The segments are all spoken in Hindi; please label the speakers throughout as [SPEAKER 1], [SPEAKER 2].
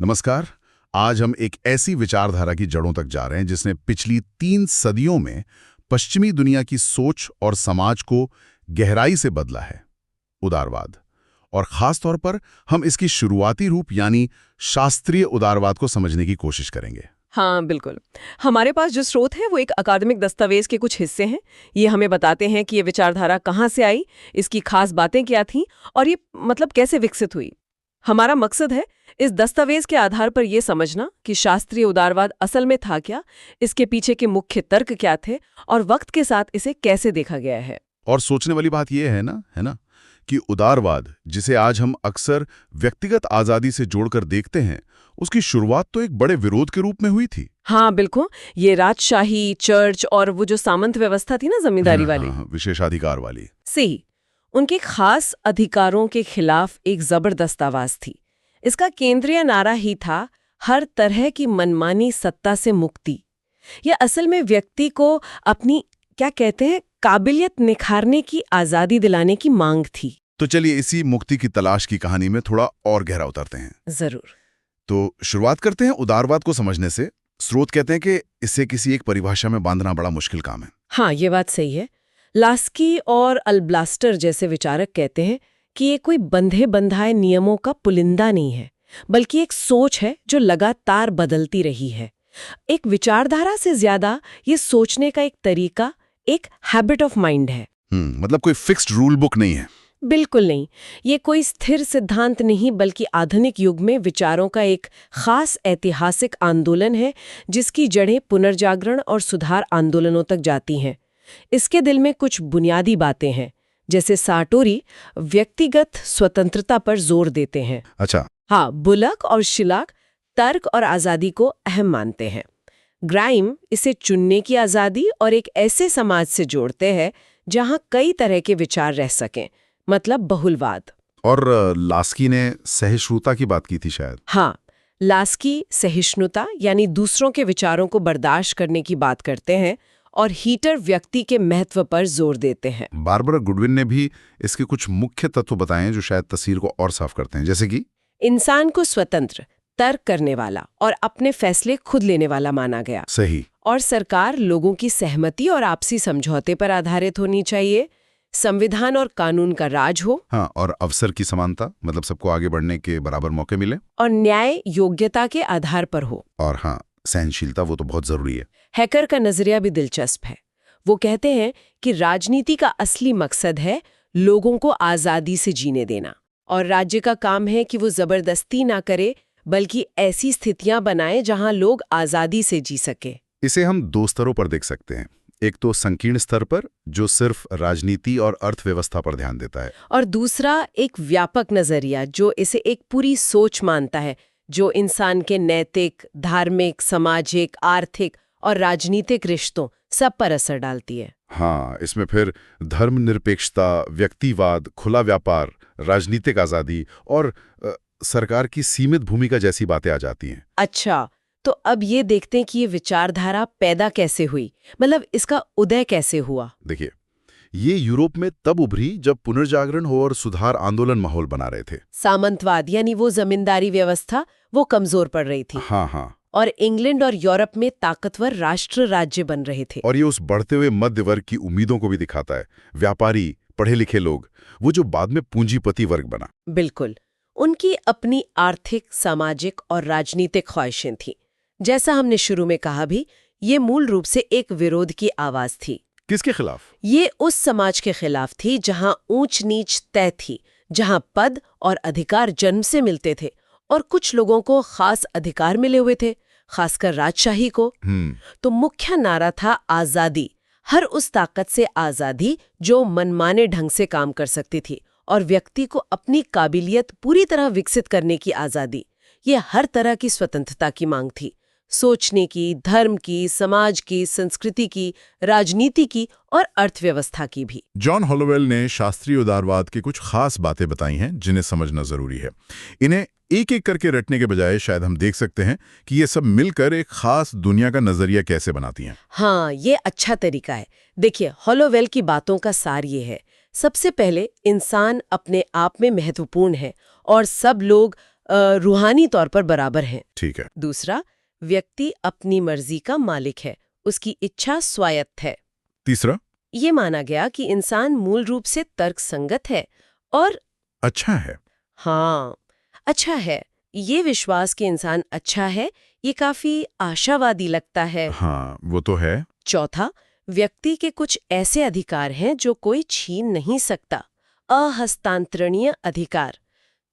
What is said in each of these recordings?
[SPEAKER 1] नमस्कार। आज हम एक ऐसी विचारधारा की जड़ों तक जा रहे हैं जिसने पिछली 3 सदियों में पश्चिमी दुनिया की सोच और समाज को गहराई से बदला है, उदारवाद। और खास तौर पर हम इसकी शुरुआती रूप यानी शास्त्रीय उदारवाद को समझने की कोशिश करेंगे।
[SPEAKER 2] हाँ, बिल्कुल। हमारे पास जो स्रोत है वो एक अकादमिक दस्तावेज के कुछ हिस्से हैं। ये हमें बताते हैं कि ये विचारधारा कहाँ से आई, इसकी खास बातें क्या थीं और ये कैसे विकसित हुई। हमारा मकसद है इस दस्तावेज के आधार पर यह समझना कि शास्त्रीय उदारवाद असल में था क्या, इसके पीछे के मुख्य तर्क क्या थे और वक्त के साथ इसे कैसे देखा गया है।
[SPEAKER 1] और सोचने वाली बात यह है ना कि उदारवाद, जिसे आज हम अक्सर व्यक्तिगत आजादी से जोड़कर देखते हैं, उसकी शुरुआत तो एक बड़े विरोध के रूप में हुई थी।
[SPEAKER 2] हाँ, बिल्कुल। ये राजशाही, चर्च और वो जो सामंत व्यवस्था थी ना, जमींदारी वाली,
[SPEAKER 1] विशेषाधिकार वाली,
[SPEAKER 2] सही, उनके खास अधिकारों के खिलाफ एक जबरदस्त आवाज थी। इसका केंद्रीय नारा ही था, हर तरह की मनमानी सत्ता से मुक्ति। यह असल में व्यक्ति को अपनी क्या कहते हैं काबिलियत निखारने की आजादी दिलाने की मांग थी।
[SPEAKER 1] तो चलिए इसी मुक्ति की तलाश की कहानी में थोड़ा और गहरा उतरते हैं।
[SPEAKER 2] जरूर।
[SPEAKER 1] तो शुरुआत करते हैं उदारवाद को समझने से। स्रोत कहते हैं कि इसे किसी एक परिभाषा में बांधना बड़ा मुश्किल काम है।
[SPEAKER 2] हाँ, ये बात सही है। लास्की और अल्ब्लास्टर जैसे विचारक कहते हैं कि ये कोई बंधे बंधाए नियमों का पुलिंदा नहीं है, बल्कि एक सोच है जो लगातार बदलती रही है। एक विचारधारा से ज्यादा ये सोचने का एक तरीका, एक हैबिट ऑफ माइंड है।
[SPEAKER 1] मतलब कोई फिक्स्ड रूल बुक नहीं है।
[SPEAKER 2] बिल्कुल नहीं। ये कोई स्थिर सिद्धांत नहीं, बल्कि आधुनिक युग में विचारों का एक खास ऐतिहासिक आंदोलन है जिसकी जड़ें पुनर्जागरण और सुधार आंदोलनों तक जाती हैं। इसके दिल में कुछ बुनियादी बातें हैं, जैसे साटोरी व्यक्तिगत स्वतंत्रता पर जोर देते हैं।
[SPEAKER 1] अच्छा।
[SPEAKER 2] हाँ, बुलक और शिलाक तर्क और आज़ादी को अहम मानते हैं। ग्राइम इसे चुनने की आज़ादी और एक ऐसे समाज से जोड़ते हैं जहाँ कई तरह के विचार रह सकें, मतलब बहुलवाद।
[SPEAKER 1] और लास्की ने सहिष्णुता की बात की थी शायद।
[SPEAKER 2] हाँ, लास्की सहिष्णुता यानी दूसरों के विचारों को बर्दाश्त करने की बात करते हैं और हीटर व्यक्ति के महत्व पर जोर देते हैं।
[SPEAKER 1] बारबरा गुडविन ने भी इसके कुछ मुख्य तत्व बताए हैं जो शायद तस्वीर को और साफ करते हैं, जैसे कि
[SPEAKER 2] इंसान को स्वतंत्र, तर्क करने वाला और अपने फैसले खुद लेने वाला माना गया।
[SPEAKER 1] सही।
[SPEAKER 2] और सरकार लोगों की सहमति और आपसी समझौते पर आधारित होनी चाहिए। संविधान और कानून का राज हो।
[SPEAKER 1] हाँ, और अवसर की समानता, मतलब सबको आगे बढ़ने के बराबर मौके मिले।
[SPEAKER 2] और न्याय योग्यता के आधार पर हो।
[SPEAKER 1] और हाँ, सहनशीलता, वो तो बहुत जरूरी है।
[SPEAKER 2] हैकर का नजरिया भी दिलचस्प है। वो कहते हैं कि राजनीति का असली मकसद है लोगों को आजादी से जीने देना, और राज्य का काम है कि वो जबरदस्ती ना करे, बल्कि ऐसी स्थितियां बनाए जहां लोग आजादी से जी सके।
[SPEAKER 1] इसे हम 2 स्तरों पर देख सकते हैं। एक तो संकीर्ण स्तर पर, जो सिर्फ राजनीति और अर्थव्यवस्था पर ध्यान देता है,
[SPEAKER 2] और दूसरा एक व्यापक नजरिया जो इसे एक पूरी सोच मानता है, जो इंसान के नैतिक, धार्मिक, सामाजिक, आर्थिक और राजनीतिक रिश्तों सब पर असर डालती है।
[SPEAKER 1] हाँ, इसमें फिर धर्मनिरपेक्षता, व्यक्तिवाद, खुला व्यापार, राजनीतिक आजादी और सरकार की सीमित भूमिका जैसी बातें आ जाती हैं।
[SPEAKER 2] अच्छा, तो अब ये देखते हैं कि ये विचारधारा पैदा कैसे हुई, मतलब इसका उदय कैसे हुआ।
[SPEAKER 1] देखिए, ये यूरोप में तब उभरी जब पुनर्जागरण हो और सुधार आंदोलन माहौल बना रहे थे।
[SPEAKER 2] सामंतवाद यानी वो जमींदारी व्यवस्था वो कमजोर पड़ रही थी।
[SPEAKER 1] हाँ हाँ।
[SPEAKER 2] और इंग्लैंड और यूरोप में ताकतवर राष्ट्र राज्य बन रहे थे।
[SPEAKER 1] और ये उस बढ़ते हुए मध्य वर्ग की उम्मीदों को भी दिखाता है। व्यापारी, पढ़े लिखे लोग, वो जो बाद में पूंजीपति वर्ग बना।
[SPEAKER 2] बिल्कुल। उनकी अपनी आर्थिक, सामाजिक और राजनीतिक ख्वाहिशें थीं। जैसा हमने शुरू में कहा भी, ये मूल रूप से एक विरोध की आवाज थी।
[SPEAKER 1] किसके खिलाफ?
[SPEAKER 2] ये उस समाज के खिलाफ थी जहां ऊंच नीच तय थी, जहां पद और अधिकार जन्म से मिलते थे और कुछ लोगों को खास अधिकार मिले हुए थे, खासकर राजशाही को। तो मुख्य नारा था आजादी, हर उस ताकत से आजादी जो मनमाने ढंग से काम कर सकती थी, और व्यक्ति को अपनी काबिलियत पूरी तरह विकसित करने की आजादी। ये हर तरह की स्वतंत्रता की मांग थी, सोचने की, धर्म की, समाज की, संस्कृति की, राजनीति की और अर्थव्यवस्था की भी।
[SPEAKER 3] जॉन हॉलोवेल ने शास्त्रीय उदारवाद की कुछ खास बातें बताई हैं जिन्हें समझना जरूरी है। इन्हें एक एक करके रटने के बजाय शायद हम देख सकते हैं कि ये सब मिलकर एक खास दुनिया का नजरिया कैसे बनाती हैं।
[SPEAKER 2] हाँ, ये अच्छा तरीका है। देखिए, हॉलोवेल की बातों का सार ये है, सबसे पहले इंसान अपने आप में महत्वपूर्ण है और सब लोग रूहानी तौर पर बराबर हैं।
[SPEAKER 3] ठीक है।
[SPEAKER 2] दूसरा, व्यक्ति अपनी मर्जी का मालिक है, उसकी इच्छा स्वायत्त है।
[SPEAKER 3] तीसरा,
[SPEAKER 2] ये माना गया कि इंसान मूल रूप से तर्कसंगत है और
[SPEAKER 3] अच्छा है।
[SPEAKER 2] हाँ, अच्छा है। ये विश्वास कि इंसान अच्छा है, ये काफी आशावादी लगता है।
[SPEAKER 3] हाँ, वो तो है।
[SPEAKER 2] चौथा, व्यक्ति के कुछ ऐसे अधिकार हैं जो कोई छीन नहीं सकता। अहस्तांतरणीय अधिकार,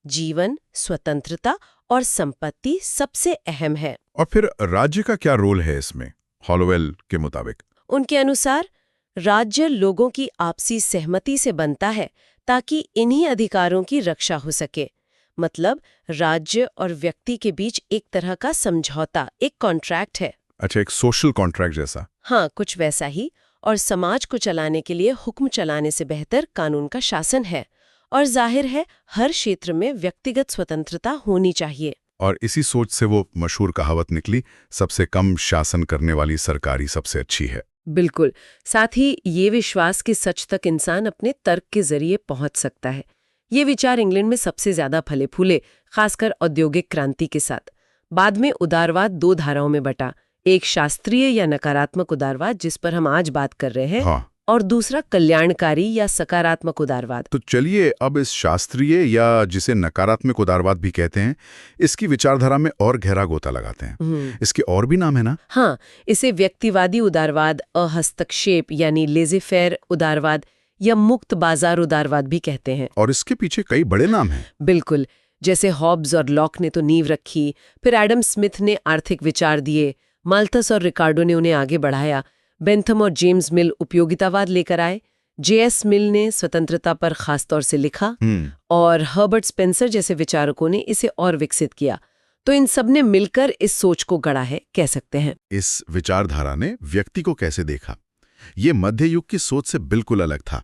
[SPEAKER 2] जीवन, स्वतंत्रता और संपत्ति सबसे अहम है।
[SPEAKER 3] और फिर राज्य का क्या रोल है इसमें, हॉलोवेल के मुताबिक?
[SPEAKER 2] उनके अनुसार राज्य लोगों की आपसी सहमति से बनता है ताकि इन्हीं अधिकारों की रक्षा हो सके। मतलब राज्य और व्यक्ति के बीच एक तरह का समझौता, एक कॉन्ट्रैक्ट है।
[SPEAKER 3] अच्छा, एक सोशल कॉन्ट्रैक्ट जैसा।
[SPEAKER 2] हाँ, कुछ वैसा ही। और समाज को चलाने के लिए हुक्म चलाने से बेहतर कानून का शासन है। और जाहिर है हर क्षेत्र में व्यक्तिगत स्वतंत्रता होनी चाहिए।
[SPEAKER 3] और इसी सोच से वो मशहूर कहावत निकली, सबसे कम शासन करने वाली सरकारी सबसे अच्छी है।
[SPEAKER 2] बिल्कुल। साथ ही ये विश्वास कि सच तक इंसान अपने तर्क के जरिए पहुंच सकता है। ये विचार इंग्लैंड में सबसे ज्यादा फले फूले, खासकर औद्योगिक क्रांति के साथ। बाद में उदारवाद दो धाराओं में बटा, एक शास्त्रीय या नकारात्मक उदारवाद जिस पर हम आज बात कर रहे हैं,
[SPEAKER 3] हाँ।
[SPEAKER 2] और दूसरा कल्याणकारी या सकारात्मक उदारवाद।
[SPEAKER 3] तो चलिए अब इस शास्त्रीय या जिसे नकारात्मक उदारवाद भी कहते हैं, इसकी विचारधारा में और गहरा गोता लगाते हैं। इसके और भी नाम है ना?
[SPEAKER 2] हाँ, इसे व्यक्तिवादी उदारवाद, अहस्तक्षेप यानी लेज़े-फेयर उदारवाद या मुक्त बाजार उदारवाद भी कहते हैं।
[SPEAKER 3] और इसके पीछे कई बड़े नाम हैं।
[SPEAKER 2] बिल्कुल। जैसे हॉब्स और लॉक ने तो नींव रखी, फिर एडम स्मिथ ने आर्थिक विचार दिए, माल्थस और रिकार्डो ने उन्हें आगे बढ़ाया, बेंथम और जेम्स मिल उपयोगितावाद लेकर आए, जे.एस. मिल ने स्वतंत्रता पर खासतौर से लिखा, और हर्बर्ट स्पेंसर जैसे विचारकों ने इसे और विकसित किया। तो इन सब ने मिलकर इस सोच को गढ़ा है, कह सकते हैं।
[SPEAKER 3] इस विचारधारा ने व्यक्ति को कैसे देखा? ये मध्य युग की सोच से बिल्कुल अलग था,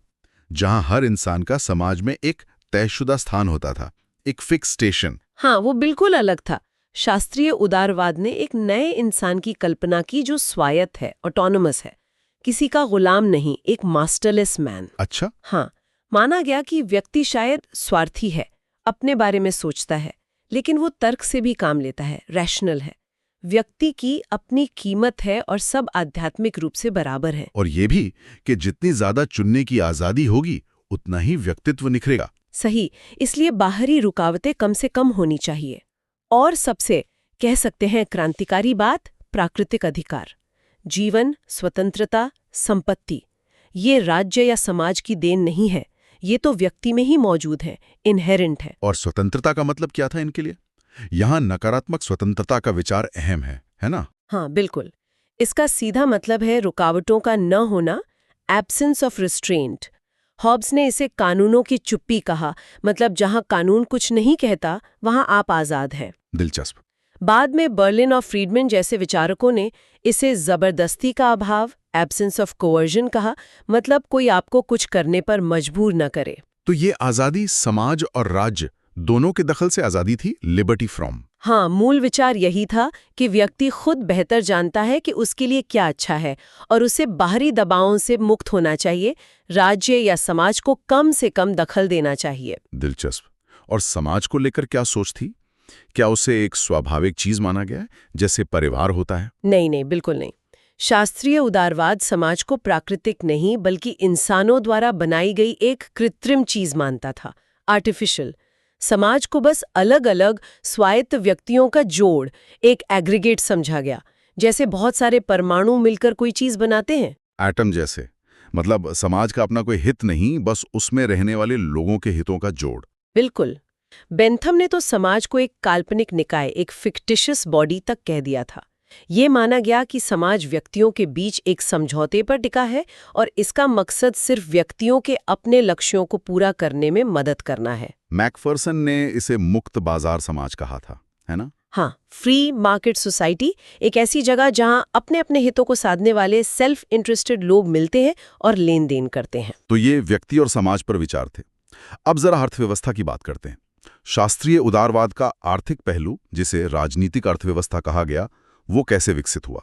[SPEAKER 3] जहां हर इंसान का समाज में एक तयशुदा स्थान होता था, एक फिक्स स्टेशन।
[SPEAKER 2] हाँ, वो बिल्कुल अलग था। शास्त्रीय उदारवाद ने एक नए इंसान की कल्पना की जो स्वायत्त है, ऑटोनोमस है, किसी का गुलाम नहीं, एक मास्टरलेस मैन।
[SPEAKER 3] अच्छा।
[SPEAKER 2] हाँ, माना गया कि व्यक्ति शायद स्वार्थी है, अपने बारे में सोचता है, लेकिन वो तर्क से भी काम लेता है, रैशनल है। व्यक्ति की अपनी कीमत है और सब आध्यात्मिक रूप से बराबर है।
[SPEAKER 3] और ये भी कि जितनी ज्यादा चुनने की आजादी होगी, उतना ही व्यक्तित्व निखरेगा।
[SPEAKER 2] सही, इसलिए बाहरी रुकावटें कम से कम होनी चाहिए। और सबसे कह सकते हैं क्रांतिकारी बात, प्राकृतिक अधिकार, जीवन, स्वतंत्रता, संपत्ति। ये राज्य या समाज की देन नहीं है, ये तो व्यक्ति में ही मौजूद है, इनहेरेंट है।
[SPEAKER 3] और स्वतंत्रता का मतलब क्या था इनके लिए? यहाँ नकारात्मक स्वतंत्रता का विचार अहम है ना?
[SPEAKER 2] हाँ, बिल्कुल। इसका सीधा मतलब है रुकावटों का न होना, एब्सेंस ऑफ रिस्ट्रेंट। हॉब्स ने इसे कानूनों की चुप्पी कहा, मतलब जहां कानून कुछ नहीं कहता वहां आप आजाद हैं।
[SPEAKER 3] दिलचस्प।
[SPEAKER 2] बाद में बर्लिन और फ्रीडमैन जैसे विचारकों ने इसे जबरदस्ती का अभाव, एब्सेंस ऑफ कोवर्जन कहा, मतलब कोई आपको कुछ करने पर मजबूर न करे।
[SPEAKER 3] तो ये आजादी समाज और राज्य दोनों के दखल से आजादी थी, लिबर्टी फ्रॉम।
[SPEAKER 2] हाँ, मूल विचार यही था कि व्यक्ति खुद बेहतर जानता है कि उसके लिए क्या अच्छा है और उसे बाहरी दबावों से मुक्त होना चाहिए, राज्य या समाज को कम से कम दखल देना चाहिए।
[SPEAKER 3] दिलचस्प। और समाज को लेकर क्या सोच थी? क्या उसे एक स्वाभाविक चीज माना गया है, जैसे परिवार होता है?
[SPEAKER 2] नहीं, बिल्कुल नहीं। शास्त्रीय उदारवाद समाज को प्राकृतिक नहीं बल्कि इंसानों द्वारा बनाई गई एक कृत्रिम चीज मानता था, आर्टिफिशियल। समाज को बस अलग अलग स्वायत्त व्यक्तियों का जोड़, एक एग्रीगेट समझा गया, जैसे बहुत सारे परमाणु मिलकर कोई चीज बनाते हैं।
[SPEAKER 3] एटम जैसे। मतलब समाज का अपना कोई हित नहीं, बस उसमें रहने वाले लोगों के हितों का जोड़।
[SPEAKER 2] बिल्कुल। बेंथम ने तो समाज को एक काल्पनिक निकाय, एक फिक्टिशियस बॉडी तक कह दिया था। ये माना गया कि समाज व्यक्तियों के बीच एक समझौते पर टिका है और इसका मकसद सिर्फ व्यक्तियों के अपने लक्ष्यों को पूरा करने में मदद करना है।
[SPEAKER 3] मैकफर्सन ने इसे मुक्त बाजार समाज कहा था, है ना?
[SPEAKER 2] हाँ, फ्री मार्केट सोसाइटी, एक ऐसी जगह जहां अपने अपने हितों को साधने वाले सेल्फ इंटरेस्टेड लोग मिलते हैं और लेन देन करते हैं।
[SPEAKER 3] तो ये व्यक्ति और समाज पर विचार थे। अब जरा अर्थव्यवस्था की बात करते हैं। शास्त्रीय उदारवाद का आर्थिक पहलू, जिसे राजनीतिक अर्थव्यवस्था कहा गया, वो कैसे विकसित हुआ?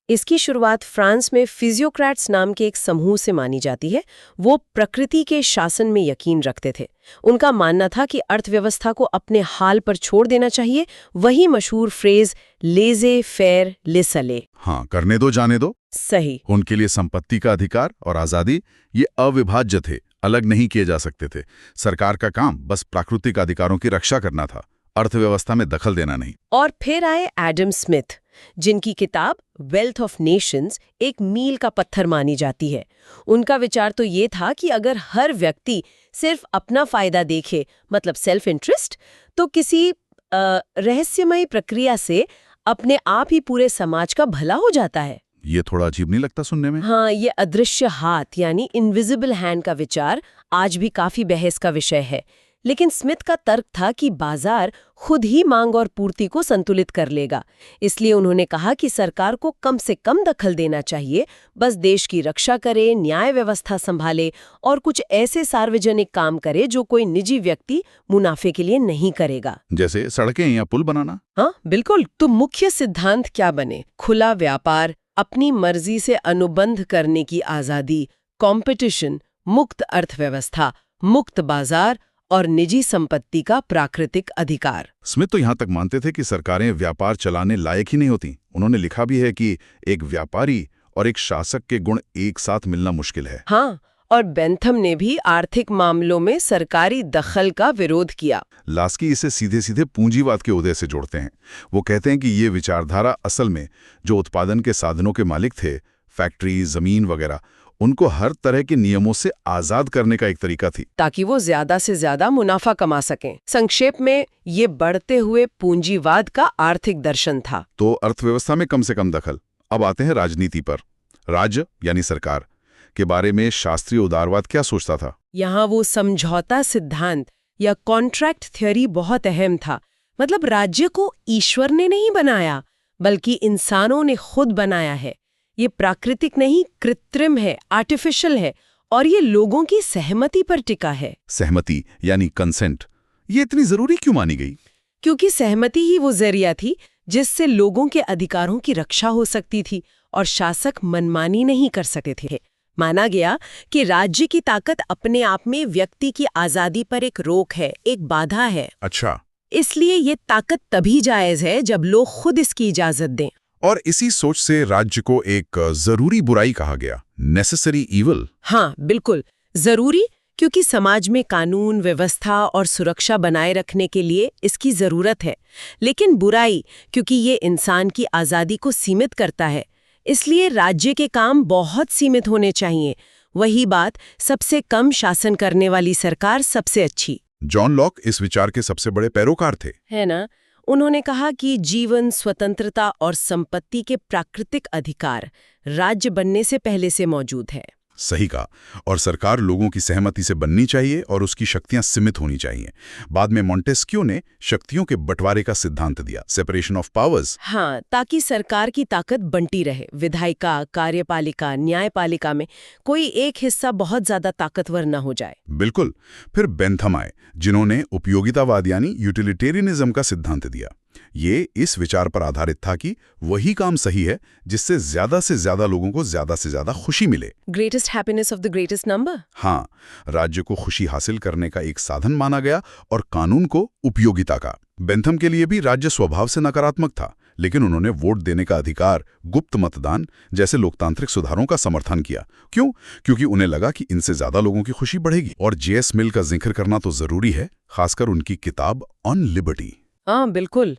[SPEAKER 2] इसकी शुरुआत फ्रांस में फिजियोक्रेट्स नाम के एक समूह से मानी जाती है। वो प्रकृति के शासन में यकीन रखते थे। उनका मानना था कि अर्थव्यवस्था को अपने हाल पर छोड़ देना चाहिए। वही मशहूर फ्रेज लेजे फेर लेसले।
[SPEAKER 1] हाँ, करने दो जाने दो।
[SPEAKER 2] सही।
[SPEAKER 1] उनके लिए संपत्ति का अधिकार और आजादी ये अविभाज्य थे, अलग नहीं किए जा सकते थे। सरकार का काम बस प्राकृतिक अधिकारों की रक्षा करना था, अर्थव्यवस्था में दखल देना नहीं।
[SPEAKER 2] और फिर आए एडम स्मिथ, जिनकी किताब वेल्थ ऑफ नेशंस एक मील का पत्थर मानी जाती है। उनका विचार तो ये था कि अगर हर व्यक्ति सिर्फ अपना फायदा देखे, मतलब सेल्फ इंटरेस्ट, तो किसी रहस्यमयी प्रक्रिया से अपने आप ही पूरे समाज का भला हो जाता है।
[SPEAKER 1] ये थोड़ा अजीब नहीं लगता सुनने में?
[SPEAKER 2] हाँ, ये अदृश्य हाथ यानी इनविजिबल हैंड का विचार आज भी काफी बहस का विषय है। लेकिन स्मिथ का तर्क था कि बाजार खुद ही मांग और पूर्ति को संतुलित कर लेगा। इसलिए उन्होंने कहा कि सरकार को कम से कम दखल देना चाहिए, बस देश की रक्षा करे, न्याय व्यवस्था संभाले और कुछ ऐसे सार्वजनिक काम करे जो कोई निजी व्यक्ति मुनाफे के लिए नहीं करेगा।
[SPEAKER 1] जैसे सड़कें या पुल बनाना।
[SPEAKER 2] हाँ बिल्कुल। तो मुख्य सिद्धांत क्या बने? खुला व्यापार, अपनी मर्जी से अनुबंध करने की आजादी, कंपटीशन, मुक्त अर्थव्यवस्था, मुक्त बाजार और निजी संपत्ति का प्राकृतिक अधिकार।
[SPEAKER 1] स्मिथ तो यहाँ तक मानते थे कि सरकारें व्यापार चलाने लायक ही नहीं होती। उन्होंने लिखा भी है कि एक व्यापारी और एक शासक के गुण एक साथ मिलना मुश्किल है।
[SPEAKER 2] हाँ, और बेंथम ने भी आर्थिक मामलों में सरकारी दखल का विरोध किया।
[SPEAKER 1] लास्की इसे सीधे सीधे पूंजीवाद के उदय से जोड़ते हैं। वो कहते हैं कि ये विचारधारा असल में जो उत्पादन के साधनों के मालिक थे, फैक्ट्री, जमीन वगैरह, उनको हर तरह के नियमों से आजाद करने का एक तरीका थी,
[SPEAKER 2] ताकि वो ज्यादा से ज्यादा मुनाफा कमा सकें। संक्षेप में ये बढ़ते हुए पूंजीवाद का आर्थिक दर्शन था।
[SPEAKER 1] तो अर्थव्यवस्था में कम से कम दखल। अब आते हैं राजनीति पर। राज्य यानी सरकार के बारे में शास्त्रीय उदारवाद क्या सोचता था?
[SPEAKER 2] यहाँ वो समझौता सिद्धांत या कॉन्ट्रैक्ट थ्योरी बहुत अहम था। मतलब राज्य को ईश्वर ने नहीं बनाया, बल्कि इंसानों ने खुद बनाया है। ये प्राकृतिक नहीं, कृत्रिम है, आर्टिफिशियल है, और ये लोगों की सहमति पर टिका है।
[SPEAKER 1] सहमति यानी कंसेंट, ये इतनी जरूरी क्यों मानी गई?
[SPEAKER 2] क्योंकि सहमति ही वो जरिया थी जिससे लोगों के अधिकारों की रक्षा हो सकती थी और शासक मनमानी नहीं कर सकते थे। माना गया कि राज्य की ताकत अपने आप में व्यक्ति की आजादी पर एक रोक है, एक बाधा है।
[SPEAKER 1] अच्छा।
[SPEAKER 2] इसलिए ये ताकत तभी जायज है जब लोग खुद इसकी इजाजत दें।
[SPEAKER 1] और इसी सोच से राज्य को एक जरूरी बुराई कहा गया, नेसेसरी इविल।
[SPEAKER 2] हाँ बिल्कुल, जरूरी, क्योंकि समाज में कानून व्यवस्था और सुरक्षा बनाए रखने के लिए इसकी जरूरत है। लेकिन बुराई, क्योंकि ये इंसान की आजादी को सीमित करता है। इसलिए राज्य के काम बहुत सीमित होने चाहिए। वही बात, सबसे कम शासन करने वाली सरकार सबसे अच्छी।
[SPEAKER 1] जॉन लॉक इस विचार के सबसे बड़े पैरोकार थे,
[SPEAKER 2] है ना? उन्होंने कहा कि जीवन, स्वतंत्रता और संपत्ति के प्राकृतिक अधिकार राज्य बनने से पहले से मौजूद है।
[SPEAKER 1] सही कहा। और सरकार लोगों की सहमति से बननी चाहिए और उसकी शक्तियां सीमित होनी चाहिए। बाद में मॉन्टेस्क्यू ने शक्तियों के बंटवारे का सिद्धांत दिया, सेपरेशन ऑफ पावर्स।
[SPEAKER 2] हाँ, ताकि सरकार की ताकत बंटी रहे। विधायिका, कार्यपालिका, न्यायपालिका में कोई एक हिस्सा बहुत ज्यादा ताकतवर न हो जाए।
[SPEAKER 1] बिल्कुल। फिर बेंथम आए, जिन्होंने उपयोगितावाद यानी यूटिलिटेरियनिज्म का सिद्धांत दिया। ये इस विचार पर आधारित था कि वही काम सही है जिससे से ज्यादा लोगों को ज्यादा से ज्यादा खुशी मिले।
[SPEAKER 2] Greatest happiness of the greatest number.
[SPEAKER 1] हाँ, राज्य को खुशी हासिल करने का एक साधन माना गया और कानून को उपयोगिता का। बेंथम के लिए भी राज्य स्वभाव से नकारात्मक था, लेकिन उन्होंने वोट देने का अधिकार, गुप्त मतदान जैसे लोकतांत्रिक सुधारों का समर्थन किया। क्यों? क्योंकि उन्हें लगा कि इनसे ज्यादा लोगों की खुशी बढ़ेगी। और जेएस मिल का जिक्र करना तो जरूरी है, खासकर उनकी किताब ऑन लिबर्टी।
[SPEAKER 2] हाँ बिल्कुल।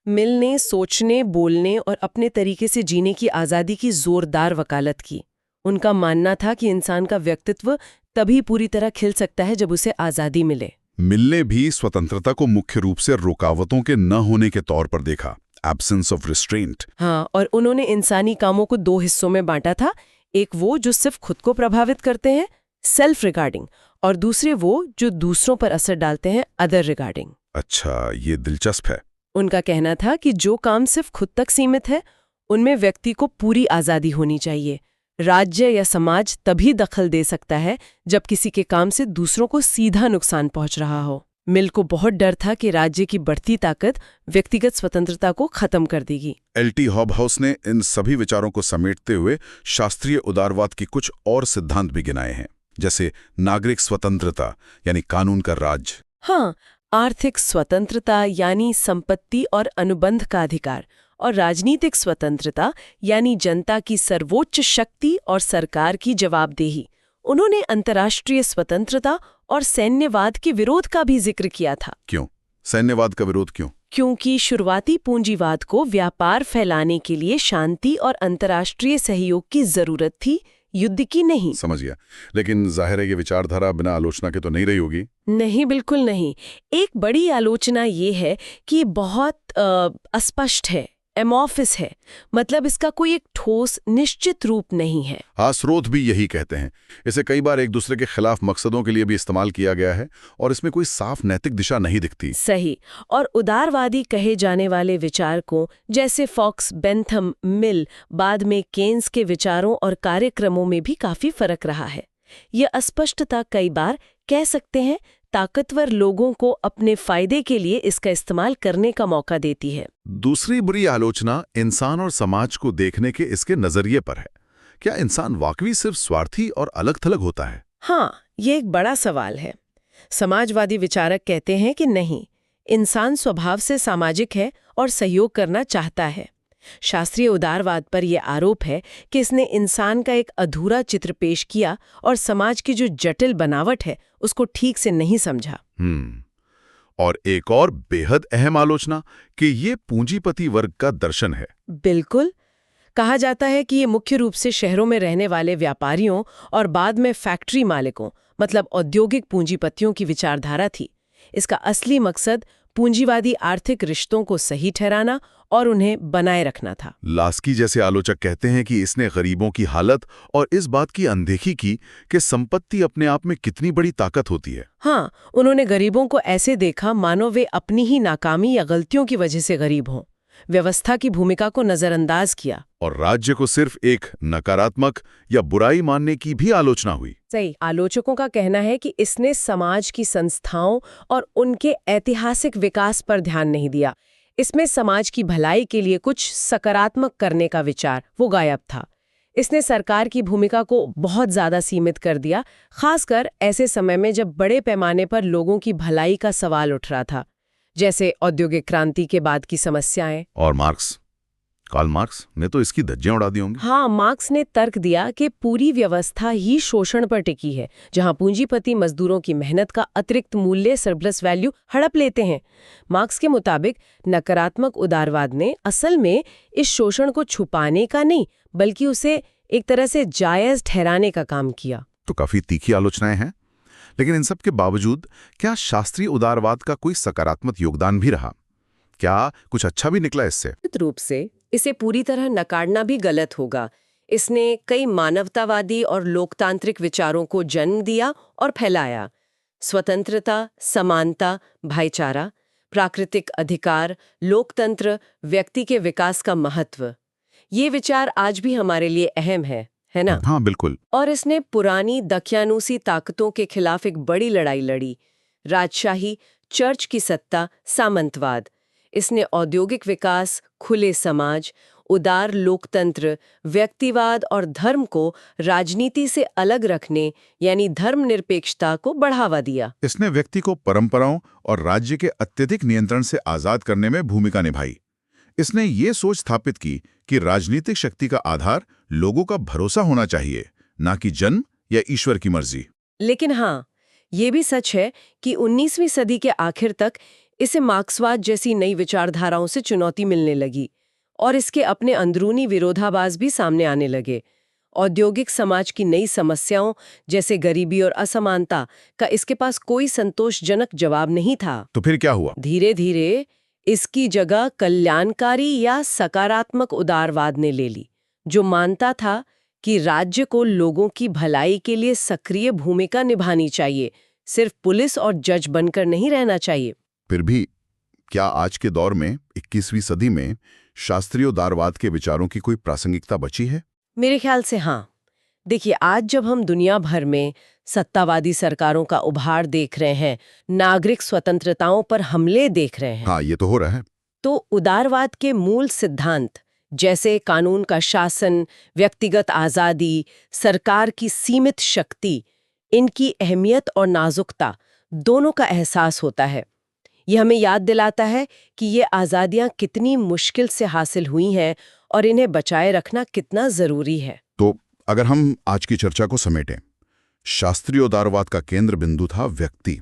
[SPEAKER 2] मिल ने सोचने, बोलने और अपने तरीके से जीने की आज़ादी की जोरदार वकालत की। उनका मानना था कि इंसान का व्यक्तित्व तभी पूरी तरह खिल सकता है जब उसे आज़ादी मिले।
[SPEAKER 1] मिल ने भी स्वतंत्रता को मुख्य रूप से रुकावटों के न होने के तौर पर देखा, एब्सेंस ऑफ रिस्ट्रेंट।
[SPEAKER 2] हाँ, और उन्होंने इंसानी कामों को दो हिस्सों में बांटा था। एक वो जो सिर्फ खुद को प्रभावित करते हैं, सेल्फ रिगार्डिंग, और दूसरे वो जो दूसरों पर असर डालते हैं, अदर रिगार्डिंग।
[SPEAKER 1] अच्छा, ये दिलचस्प है।
[SPEAKER 2] उनका कहना था कि जो काम सिर्फ खुद तक सीमित है, उनमें व्यक्ति को पूरी आज़ादी होनी चाहिए। राज्य या समाज तभी दखल दे सकता है जब किसी के काम से दूसरों को सीधा नुकसान पहुंच रहा हो। मिल को बहुत डर था कि राज्य की बढ़ती ताकत व्यक्तिगत स्वतंत्रता को खत्म कर देगी।
[SPEAKER 1] L.T. हॉबहाउस ने इन सभी विचारों को समेटते हुए शास्त्रीय उदारवाद की कुछ और सिद्धांत भी गिनाए हैं, जैसे नागरिक स्वतंत्रता यानी कानून का राज।
[SPEAKER 2] हाँ, आर्थिक स्वतंत्रता यानी संपत्ति और अनुबंध का अधिकार, और राजनीतिक स्वतंत्रता यानी जनता की सर्वोच्च शक्ति और सरकार की जवाबदेही। उन्होंने अंतर्राष्ट्रीय स्वतंत्रता और सैन्यवाद के विरोध का भी जिक्र किया था।
[SPEAKER 1] क्यों? सैन्यवाद का विरोध क्यों?
[SPEAKER 2] क्योंकि शुरुआती पूंजीवाद को व्यापार फैलाने के लिए शांति और अंतर्राष्ट्रीय सहयोग की जरूरत थी, युद्ध की नहीं।
[SPEAKER 1] समझ गया। लेकिन जाहिर है ये विचारधारा बिना आलोचना के तो नहीं रही होगी।
[SPEAKER 2] नहीं, बिल्कुल नहीं। एक बड़ी आलोचना ये है कि बहुत अस्पष्ट है, एमॉर्फिस है, मतलब इसका कोई एक ठोस निश्चित रूप नहीं है।
[SPEAKER 1] हाँ, स्रोत भी यही कहते हैं। इसे कई बार एक दूसरे के खिलाफ मकसदों के लिए भी इस्तेमाल किया गया है और इसमें कोई साफ नैतिक दिशा नहीं दिखती।
[SPEAKER 2] सही। और उदारवादी कहे जाने वाले विचारकों जैसे फॉक्स, बेंथम, मिल, बाद में केन्स के विचारों और कार्यक्रमों में भी काफी फर्क रहा है। यह अस्पष्टता कई बार कह सकते हैं ताकतवर लोगों को अपने फायदे के लिए इसका इस्तेमाल करने का मौका देती है।
[SPEAKER 1] दूसरी बुरी आलोचना इंसान और समाज को देखने के इसके नजरिए पर है। क्या इंसान वाकई सिर्फ स्वार्थी और अलग थलग होता है?
[SPEAKER 2] हाँ, ये एक बड़ा सवाल है। समाजवादी विचारक कहते हैं कि नहीं, इंसान स्वभाव से सामाजिक है और सहयोग करना चाहता है। शास्त्रीय उदारवाद पर यह आरोप है कि इसने इंसान का एक अधूरा चित्र पेश किया और समाज की जो जटिल बनावट है उसको ठीक से नहीं समझा।
[SPEAKER 1] और एक और बेहद अहम आलोचना कि ये पूंजीपति वर्ग का दर्शन है।
[SPEAKER 2] बिल्कुल। कहा जाता है कि ये मुख्य रूप से शहरों में रहने वाले व्यापारियों और बाद में फैक्ट्री मालिकों, मतलब औद्योगिक पूंजीपतियों की विचारधारा थी। इसका असली मकसद पूंजीवादी आर्थिक रिश्तों को सही ठहराना और उन्हें बनाए रखना था।
[SPEAKER 1] लास्की जैसे आलोचक कहते हैं कि इसने गरीबों की हालत और इस बात की अनदेखी की कि संपत्ति अपने आप में कितनी बड़ी ताकत होती है।
[SPEAKER 2] हाँ, उन्होंने गरीबों को ऐसे देखा मानो वे अपनी ही नाकामी या गलतियों की वजह से गरीब हों। व्यवस्था की भूमिका को नजरअंदाज किया
[SPEAKER 1] और राज्य को सिर्फ एक नकारात्मक या बुराई मानने की भी आलोचना हुई।
[SPEAKER 2] सही। आलोचकों का कहना है कि इसने समाज की संस्थाओं और उनके ऐतिहासिक विकास पर ध्यान नहीं दिया। इसमें समाज की भलाई के लिए कुछ सकारात्मक करने का विचार वो गायब था। इसने सरकार की भूमिका को बहुत ज्यादा सीमित कर दिया, खासकर ऐसे समय में जब बड़े पैमाने पर लोगों की भलाई का सवाल उठ रहा था, जैसे औद्योगिक क्रांति के बाद की समस्याएं।
[SPEAKER 1] और कार्ल मार्क्स ने तो इसकी धज्जियां उड़ा दी होंगी।
[SPEAKER 2] हाँ, मार्क्स ने तर्क दिया कि पूरी व्यवस्था ही शोषण पर टिकी है, जहां पूंजीपति मजदूरों की मेहनत का अतिरिक्त मूल्य, सरप्लस वैल्यू हड़प लेते हैं। मार्क्स के मुताबिक नकारात्मक उदारवाद ने असल में इस शोषण को छुपाने का नहीं, बल्कि उसे एक तरह से जायज ठहराने का काम किया।
[SPEAKER 1] तो काफी तीखी आलोचनाएं हैं, लेकिन इन सब के बावजूद क्या शास्त्रीय उदारवाद का कोई सकारात्मक योगदान भी रहा? क्या कुछ अच्छा भी निकला इससे?
[SPEAKER 2] निश्चित रूप से इसे पूरी तरह नकारना भी गलत होगा। इसने कई मानवतावादी और लोकतांत्रिक विचारों को जन्म दिया और फैलाया। स्वतंत्रता, समानता, भाईचारा, प्राकृतिक अधिकार, लोकतंत्र, व्यक्ति के विकास का महत्व, ये विचार आज भी हमारे लिए अहम है ना?
[SPEAKER 1] हाँ, बिल्कुल।
[SPEAKER 2] और इसने पुरानी दकियानूसी ताकतों के खिलाफ एक बड़ी लड़ाई लड़ी। राजशाही, चर्च की सत्ता, सामंतवाद। इसने औद्योगिक विकास, खुले समाज, उदार लोकतंत्र, व्यक्तिवाद और धर्म को राजनीति से अलग रखने यानी धर्मनिरपेक्षता को बढ़ावा दिया।
[SPEAKER 3] इसने व्यक्ति को परंपराओं और राज्य के अत्यधिक नियंत्रण से आजाद करने में भूमिका निभाई। इसने ये सोच स्थापित की कि राजनीतिक शक्ति का आधार लोगों का भरोसा होना चाहिए, ना कि जन्म या ईश्वर की मर्जी।
[SPEAKER 2] लेकिन हाँ, ये भी सच है कि 19वीं सदी के आखिर तक इसे मार्क्सवाद जैसी नई विचारधाराओं से चुनौती मिलने लगी और इसके अपने अंदरूनी विरोधाभास भी सामने आने लगे। औद्योगिक समाज की नई समस्याओं जैसे गरीबी और असमानता का इसके पास कोई संतोषजनक जवाब नहीं था।
[SPEAKER 3] तो फिर क्या हुआ?
[SPEAKER 2] धीरे धीरे इसकी जगह कल्याणकारी या सकारात्मक उदारवाद ने ले ली, जो मानता था कि राज्य को लोगों की भलाई के लिए सक्रिय भूमिका निभानी चाहिए, सिर्फ पुलिस और जज बनकर नहीं रहना चाहिए।
[SPEAKER 1] फिर भी क्या आज के दौर में 21वीं सदी में शास्त्रीय उदारवाद के विचारों की कोई प्रासंगिकता बची है?
[SPEAKER 2] मेरे ख्याल से हाँ। देखिए, आज जब हम दुनिया भर में सत्तावादी सरकारों का उभार देख रहे हैं, नागरिक स्वतंत्रताओं पर हमले देख रहे हैं,
[SPEAKER 1] हाँ, ये तो हो रहा है।
[SPEAKER 2] तो उदारवाद के मूल सिद्धांत जैसे कानून का शासन, व्यक्तिगत आजादी, सरकार की सीमित शक्ति, इनकी अहमियत और नाजुकता दोनों का एहसास होता है। ये हमें याद दिलाता है कि ये आज़ादियाँ कितनी मुश्किल से हासिल हुई हैं और इन्हें बचाए रखना कितना ज़रूरी है।
[SPEAKER 1] तो अगर हम आज की चर्चा को समेटें, शास्त्रीय उदारवाद का केंद्र बिंदु था व्यक्ति,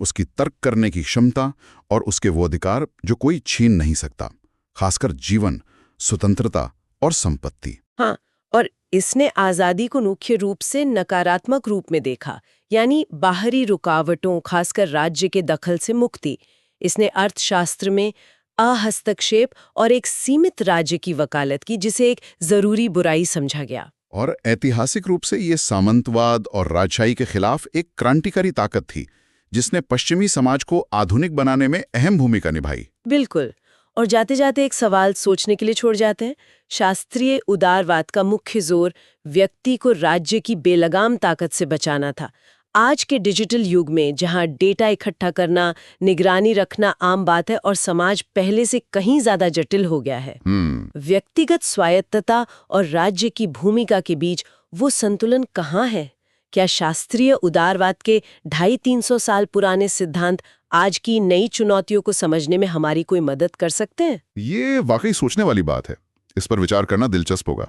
[SPEAKER 1] उसकी तर्क करने की क्षमता और उसके वो अधिकार जो कोई छीन नहीं सकता, खासकर जीवन, स्वतंत्रता और संपत्ति।
[SPEAKER 2] हाँ, और इसने आज़ादी को मुख्य रूप से नकारात्मक रूप में देखा, यानी बाहरी रुकावटों, खासकर राज्य के दखल से मुक्ति। इसने अर्थशास्त्र में अहस्तक्षेप और एक सीमित राज्य की वकालत की, जिसे एक जरूरी बुराई समझा गया।
[SPEAKER 1] और ऐतिहासिक रूप से ये सामंतवाद और राजशाही के खिलाफ एक क्रांतिकारी ताकत थी, जिसने पश्चिमी समाज को आधुनिक बनाने में अहम भूमिका निभाई।
[SPEAKER 2] बिल्कुल। और जाते जाते एक सवाल सोचने के लिए छोड़ जाते हैं। शास्त्रीय उदारवाद का मुख्य जोर व्यक्ति को राज्य की बेलगाम ताकत से बचाना था। आज के डिजिटल युग में, जहां डेटा इकट्ठा करना, निगरानी रखना आम बात है और समाज पहले से कहीं ज्यादा जटिल हो गया है, व्यक्तिगत स्वायत्तता और राज्य की भूमिका के बीच वो संतुलन कहाँ है? क्या शास्त्रीय उदारवाद के 250-300 साल पुराने सिद्धांत आज की नई चुनौतियों को समझने में हमारी कोई मदद कर सकते हैं?
[SPEAKER 1] ये वाकई सोचने वाली बात है। इस पर विचार करना दिलचस्प होगा।